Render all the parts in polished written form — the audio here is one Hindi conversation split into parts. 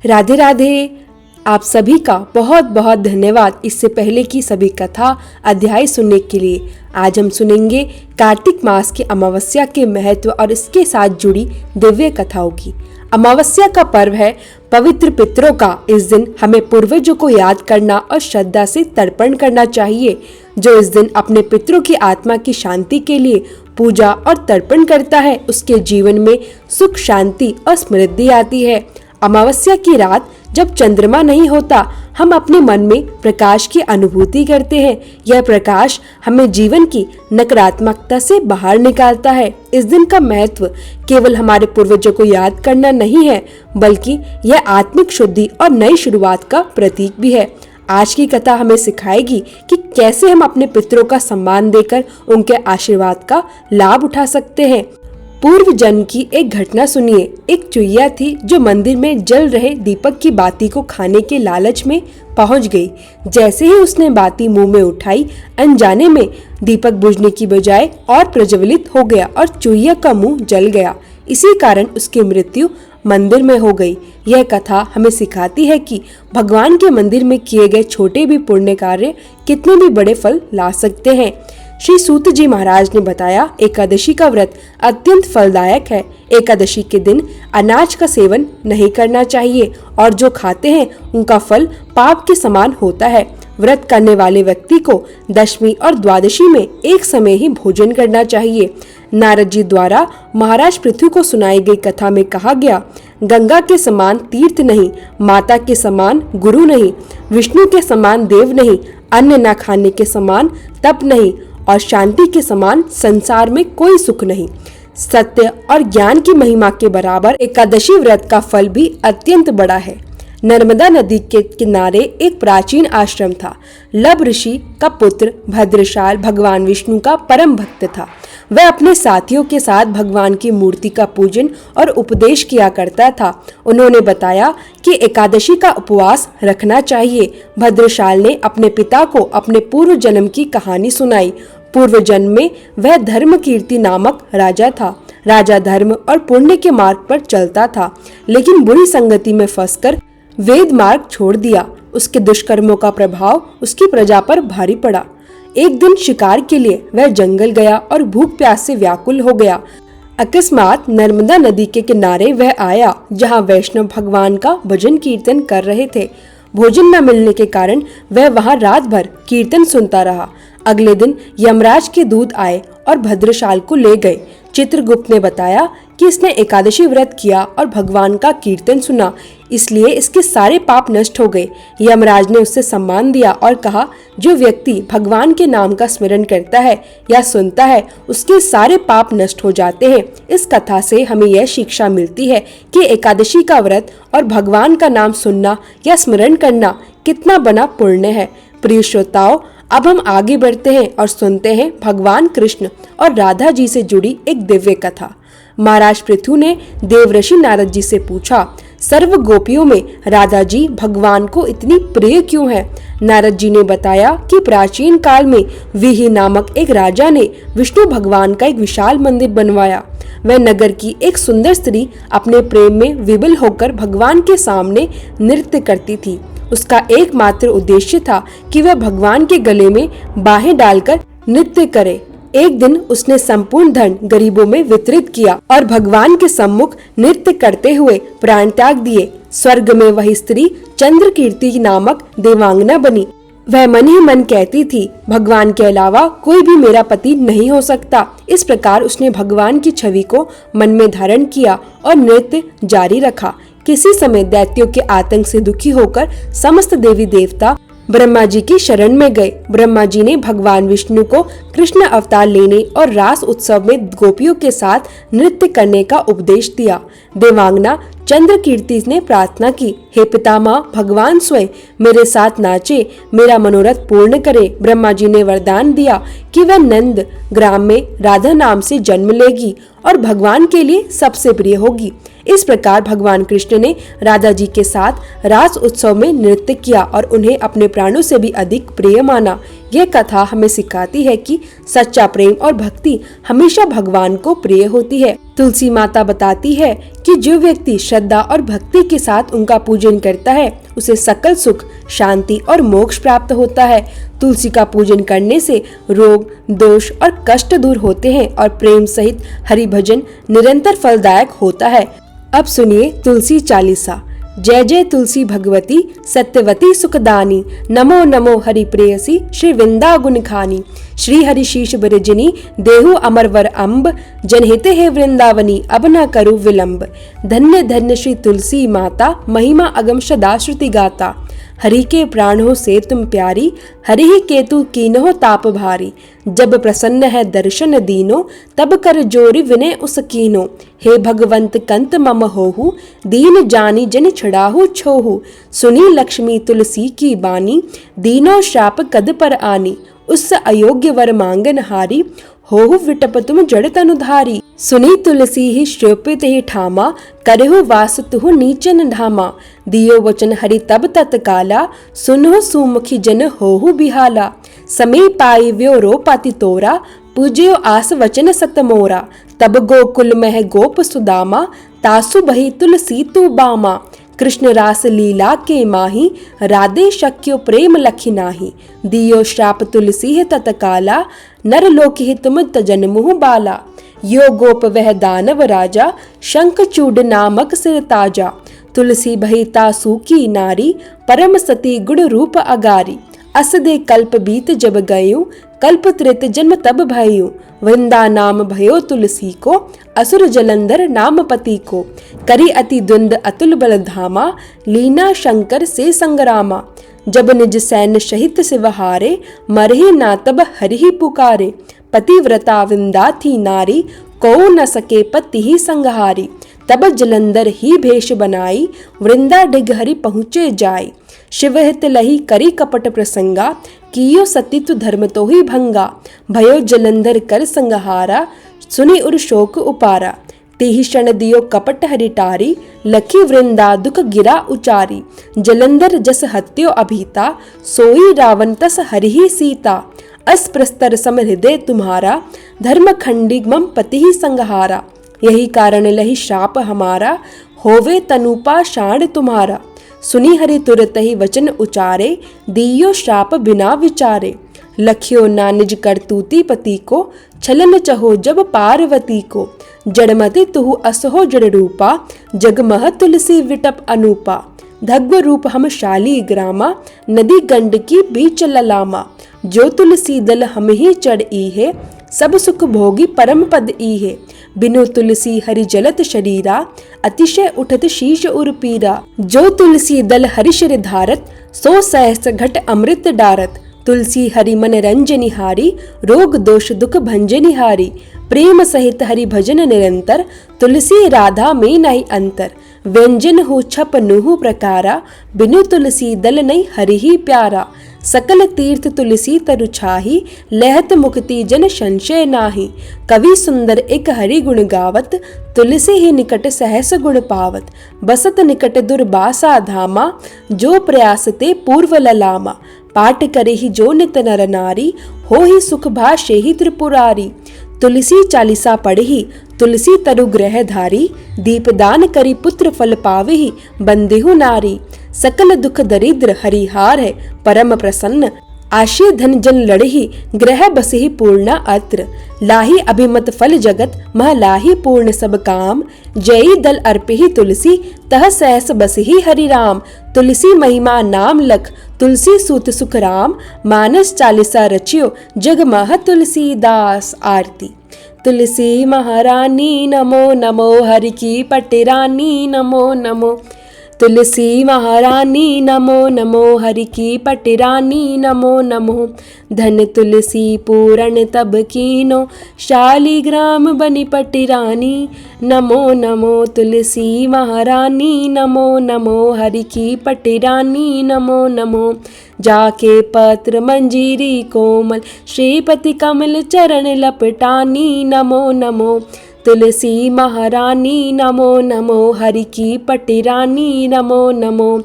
राधे राधे। आप सभी का बहुत बहुत धन्यवाद इससे पहले की सभी कथा अध्याय सुनने के लिए। आज हम सुनेंगे कार्तिक मास की अमावस्या के महत्व और इसके साथ जुड़ी दिव्य कथाओं की। अमावस्या का पर्व है पवित्र पितरों का। इस दिन हमें पूर्वजों को याद करना और श्रद्धा से तर्पण करना चाहिए। जो इस दिन अपने पितरों की आत्मा की शांति के लिए पूजा और तर्पण करता है, उसके जीवन में सुख, शांति और समृद्धि आती है। अमावस्या की रात जब चंद्रमा नहीं होता, हम अपने मन में प्रकाश की अनुभूति करते हैं। यह प्रकाश हमें जीवन की नकारात्मकता से बाहर निकालता है। इस दिन का महत्व केवल हमारे पूर्वजों को याद करना नहीं है, बल्कि यह आत्मिक शुद्धि और नई शुरुआत का प्रतीक भी है। आज की कथा हमें सिखाएगी कि कैसे हम अपने पितरों का सम्मान देकर उनके आशीर्वाद का लाभ उठा सकते हैं। पूर्व जन्म की एक घटना सुनिए। एक चुईया थी जो मंदिर में जल रहे दीपक की बाती को खाने के लालच में पहुंच गई। जैसे ही उसने बाती मुंह में उठाई, अनजाने में दीपक बुझने की बजाय और प्रज्वलित हो गया और चुईया का मुंह जल गया। इसी कारण उसकी मृत्यु मंदिर में हो गई। यह कथा हमें सिखाती है कि भगवान के मंदिर में किए गए छोटे भी पुण्य कार्य कितने भी बड़े फल ला सकते हैं। श्री सूत जी महाराज ने बताया, एकादशी का व्रत अत्यंत फलदायक है। एकादशी के दिन अनाज का सेवन नहीं करना चाहिए और जो खाते हैं उनका फल पाप के समान होता है। व्रत करने वाले व्यक्ति को दशमी और द्वादशी में एक समय ही भोजन करना चाहिए। नारद जी द्वारा महाराज पृथु को सुनाई गई कथा में कहा गया, गंगा के समान तीर्थ नहीं, माता के समान गुरु नहीं, विष्णु के समान देव नहीं, अन्न न खाने के समान तप नहीं और शांति के समान संसार में कोई सुख नहीं। सत्य और ज्ञान की महिमा के बराबर एकादशी व्रत का फल भी अत्यंत बड़ा है। नर्मदा नदी के किनारे एक प्राचीन आश्रम था। लब ऋषि का पुत्र भद्रशाल भगवान विष्णु का परम भक्त था। वह अपने साथियों के साथ भगवान की मूर्ति का पूजन और उपदेश किया करता था। उन्होंने बताया कि एकादशी का उपवास रखना चाहिए। भद्रशाल ने अपने पिता को अपने पूर्व जन्म की कहानी सुनाई। पूर्व जन्म में वह धर्मकीर्ति नामक राजा था। राजा धर्म और पुण्य के मार्ग पर चलता था, लेकिन बुरी संगति में फंसकर वेद मार्ग छोड़ दिया। उसके दुष्कर्मों का प्रभाव उसकी प्रजा पर भारी पड़ा। एक दिन शिकार के लिए वह जंगल गया और भूख प्यास से व्याकुल हो गया। अकस्मात नर्मदा नदी के किनारे वह आया, जहाँ वैष्णव भगवान का भजन कीर्तन कर रहे थे। भोजन न मिलने के कारण वह वहां रात भर कीर्तन सुनता रहा। अगले दिन यमराज के दूत आए और भद्रशाल को ले गए। चित्रगुप्त ने बताया कि इसने एकादशी व्रत किया और भगवान का कीर्तन सुना, इसलिए इसके सारे पाप नष्ट हो गए। यमराज ने उससे सम्मान दिया और कहा, जो व्यक्ति भगवान के नाम का स्मरण करता है या सुनता है, उसके सारे पाप नष्ट हो जाते हैं। इस कथा से हमें यह शिक्षा मिलती है कि एकादशी का व्रत और भगवान का नाम सुनना या स्मरण करना कितना बड़ा पुण्य है। प्रिय श्रोताओं, अब हम आगे बढ़ते हैं और सुनते हैं भगवान कृष्ण और राधा जी से जुड़ी एक दिव्य कथा। महाराज पृथु ने देवर्षि नारद जी से पूछा, सर्व गोपियों में राधा जी भगवान को इतनी प्रिय क्यों है? नारद जी ने बताया कि प्राचीन काल में विहि नामक एक राजा ने विष्णु भगवान का एक विशाल मंदिर बनवाया। वह नगर की एक सुंदर स्त्री अपने प्रेम में विभल होकर भगवान के सामने नृत्य करती थी। उसका एकमात्र उद्देश्य था कि वह भगवान के गले में बाहें डालकर नृत्य करे। एक दिन उसने संपूर्ण धन गरीबों में वितरित किया और भगवान के सम्मुख नृत्य करते हुए प्राण त्याग दिए। स्वर्ग में वही स्त्री चंद्रकीर्ति नामक देवांगना बनी। वह मन ही मन कहती थी, भगवान के अलावा कोई भी मेरा पति नहीं हो सकता। इस प्रकार उसने भगवान की छवि को मन में धारण किया और नृत्य जारी रखा। किसी समय दैत्यों के आतंक से दुखी होकर समस्त देवी देवता ब्रह्मा जी की शरण में गए। ब्रह्मा जी ने भगवान विष्णु को कृष्ण अवतार लेने और रास उत्सव में गोपियों के साथ नृत्य करने का उपदेश दिया। देवांगना चंद्रकीर्ति ने प्रार्थना की, हे पितामह, भगवान स्वयं मेरे साथ नाचे, मेरा मनोरथ पूर्ण करे। ब्रह्मा जी ने वरदान दिया कि वह नंद ग्राम में राधा नाम से जन्म लेगी और भगवान के लिए सबसे प्रिय होगी। इस प्रकार भगवान कृष्ण ने राधा जी के साथ रास उत्सव में नृत्य किया और उन्हें अपने प्राणों से भी अधिक प्रिय माना। यह कथा हमें सिखाती है कि सच्चा प्रेम और भक्ति हमेशा भगवान को प्रिय होती है। तुलसी माता बताती है कि जो व्यक्ति श्रद्धा और भक्ति के साथ उनका पूजन करता है उसे सकल सुख, शांति और मोक्ष प्राप्त होता है। तुलसी का पूजन करने से रोग, दोष और कष्ट दूर होते हैं और प्रेम सहित हरि भजन निरंतर फलदायक होता है। अब सुनिए तुलसी चालीसा। जय जय तुलसी भगवती सत्यवती सुखदानी, नमो नमो हरि प्रेयसी श्री वृंदा गुण खानी। श्री हरि शीश बिरजनी देहु अमरवर अम्ब, जनहिते है वृंदावनी अब न करु विलंब। धन्य धन्य श्री तुलसी माता, महिमा अगम सदा श्रुति गाता। हरि के प्राणों से तुम प्यारी, हरि ही केतु कीन्हो ताप भारी। जब प्रसन्न है दर्शन दीनो, तब कर जोरी विनय उस कीनो। हे भगवंत कंत मम होहु, दीन जानी जन छड़ाहु छोहु। सुनी लक्ष्मी तुलसी की बानी, दीनो श्राप कद पर आनी। उस अयोग्य वर मांगन हारी, होहु विटप तुम जड़ तनुधारी। सुनी तुलसी ही श्रोपित ही ठामा, करहु वास तुहु नीचन ढामा। दियो वचन हरि तब तत्काला, सुनहु सुमुखी जन होहु बिहाला। समय पाई व्यो रो पाति तोरा, पूज्यो आस वचन सत मोरा। तब गोकुल मह गोप सुदामा, तासु बही तुलसी तू बामा। कृष्ण रास लीला के माही, राधे शक्यो प्रेम लखी नाही। दियो श्राप तुलसी है तत्काला, नर लोक ही तुम तजन मुह बाला। यो गोप वह दानव राजा, शंख चूड नामक सिर ताजा। तुलसी बही तासु की नारी, परम सती गुण रूप अगारी। अस दे कल्प बीत जब गयो, कल्प त्रेत जन्म तब भयो। वृंदा नाम भयो तुलसी को, असुर जलंधर नाम पति को। करी अति द्वंद अतुल बल धामा, लीना शंकर से संग्रामा। जब निज सैन्य सहित शिवहारे, मरहि ना तब हरि पुकारे। पतिव्रता वृंदा थी नारी, को न सके पति ही संहारी। तब जलंधर ही भेष बनाई, वृंदा डिग हरि पहुँचे जाई। शिव हित लही करी कपट प्रसंगा, कियो सतीत्व धर्म तो ही भंगा। भयो जलंधर कर संहारा, सुनि उर शोक उपारा। तेहि क्षण दियो कपट हरि टारी, लखी वृंदा दुख गिरा उचारी। जलंधर जस हत्यो अभीता, सोई रावण तस हरि ही सीता। अस्प्रस्तर सम हृदय तुम्हारा, धर्म खंडी मम पति ही संहारा। यही कारण लही श्राप हमारा, होवे तनुपा शाण तुम्हारा। सुनी हरि तुरत ही वचन उचारे, दियो श्राप बिना विचारे। लखियो ना निज करतूती पति को, छलन चहो जब पार्वती को। जड़मति तुहु असहो जड़ रूपा, जगमह तुलसी विटप अनूपा। धग्व रूप हम शाली ग्रामा, नदी गंड की बीच ललामा। जो तुलसी दल हम ही चढ़ ई है, सब सुख भोगी परम पद ई है। बिनु तुलसी हरि जलत शरीरा, अतिशय उठत शीश उर पीरा। जो तुलसी दल हरि शिर धारत, सो सहस घट अमृत डारत। तुलसी हरि मन रंजनि हारी, रोग दोष दुख भंजनि हारी। प्रेम सहित हरि भजन निरंतर, तुलसी राधा में नहीं अंतर। व्यंजन हो छप नुहु प्रकारा, बिनु तुलसी दल नहीं हरि ही प्यारा। सकल तीर्थ तुलसी तरु छाही, लहत मुक्ति जन संशय नाही। कवि सुंदर एक हरि गुण गावत, तुलसी ही निकट सहस गुण पावत। बसत निकट दुर्बासा धामा, जो प्रयास ते पूर्व ललामा। पाठ करे ही जो नित नर नारी, हो ही सुख भाषे ही त्रिपुरारी। तुलसी चालीसा पढ़ी, तुलसी तरु ग्रह धारी। दीपदान करी पुत्र फल पावही, बंदेहु नारी। सकल दुख दरिद्र हरिहार है, परम प्रसन्न। आशी धन जन लड़ही, ग्रह बसही पूर्ण अत्र। लाही अभिमत फल जगत, मह लाही पूर्ण सब काम। जयी दल अर्पही तुलसी, तह सहस बसही हरि राम। तुलसी महिमा नाम लख, तुलसी सूत सुख राम। मानस चालीसा रचियो, जग मह तुलसीदास आरती। तुलसी महारानी नमो नमो, हरि की पटिरानी नमो नमो। तुलसी महारानी नमो नमो, हरि की पटिरानी नमो नमो। धन तुलसी पूरण तब कीनो, शालिग्राम बनी पटिरानी नमो नमो। तुलसी महारानी नमो नमो, हरि की पटिरानी नमो नमो। जाके पत्र मंजीरी कोमल, श्रीपति कमल चरण लपटानी नमो नमो। तुलसी महारानी नमो नमो, हरि की पटी रानी नमो नमो।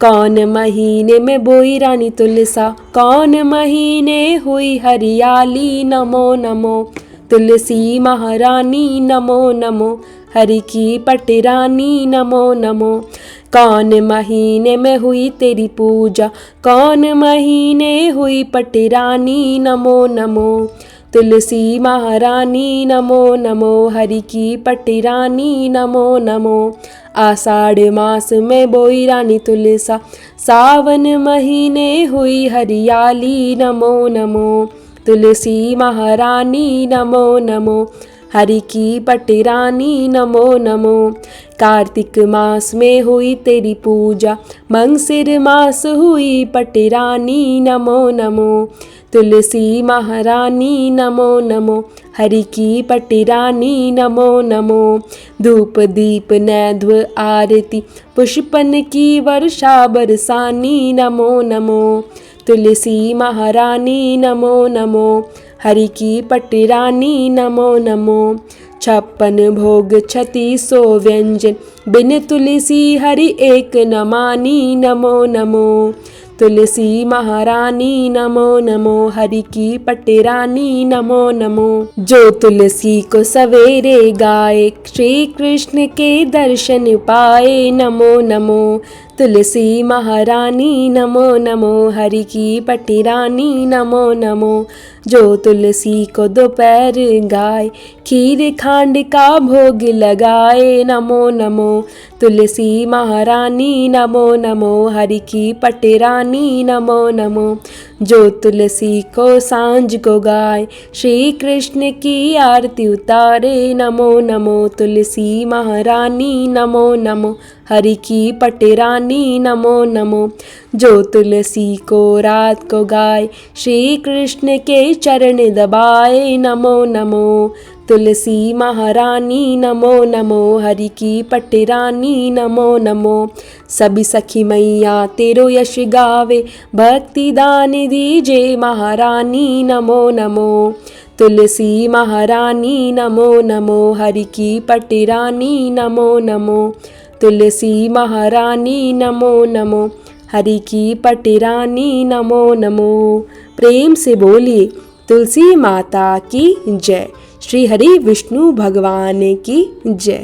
कौन महीने में बोई रानी तुलसा, कौन महीने हुई हरियाली नमो नमो। तुलसी महारानी नमो नमो, हरि की पटी रानी नमो नमो। कौन महीने में हुई तेरी पूजा, कौन महीने हुई पटी रानी नमो नमो। तुलसी महारानी नमो नमो, हरि की पटी रानी नमो नमो। आषाढ़ मास में बोई रानी तुलसा, सावन महीने हुई हरियाली नमो नमो। तुलसी महारानी नमो नमो, हरि की पटी रानी नमो नमो। कार्तिक मास में हुई तेरी पूजा, मंगसिर मास हुई पटी रानी नमो नमो। तुलसी महारानी नमो नमो, हरि की पटी रानी नमो नमो। धूप दीप नैध्व आरती, पुष्पन की वर्षा बरसानी नमो नमो। तुलसी महारानी नमो नमो, हरि की पटी रानी नमो नमो। 56 भोग 3600 व्यंजन, बिन तुलसी हरि एक न मानी नमो नमो। तुलसी महारानी नमो नमो, हरि की पटी रानी नमो नमो। जो तुलसी को सवेरे गाए, श्री कृष्ण के दर्शन पाए नमो नमो। तुलसी महारानी नमो नमो, हरि की पटी रानी नमो नमो। जो तुलसी को दोपहर गाए, खीर खांड का भोग लगाए नमो नमो। तुलसी महारानी नमो नमो, हरि की पटी रानी नमो नमो। जो तुलसी को सांझ को गाए, श्री कृष्ण की आरती उतारे नमो नमो। तुलसी महारानी नमो नमो, हरि की पटी रानी नमो नमो। जो तुलसी को रात को गाए, श्री कृष्ण के चरण दबाए नमो नमो। तुलसी महारानी नमो नमो, हरि की पटी रानी नमो नमो। सभी सखी मैया तेरो यश गावे, भक्ति दान दीजे महारानी नमो नमो। तुलसी महारानी नमो नमो, हरि की पटी रानी नमो नमो। तुलसी महारानी नमो नमो, हरि की पटी रानी नमो नमो। प्रेम से बोलिए तुलसी माता की जय। श्री हरि विष्णु भगवान की जय।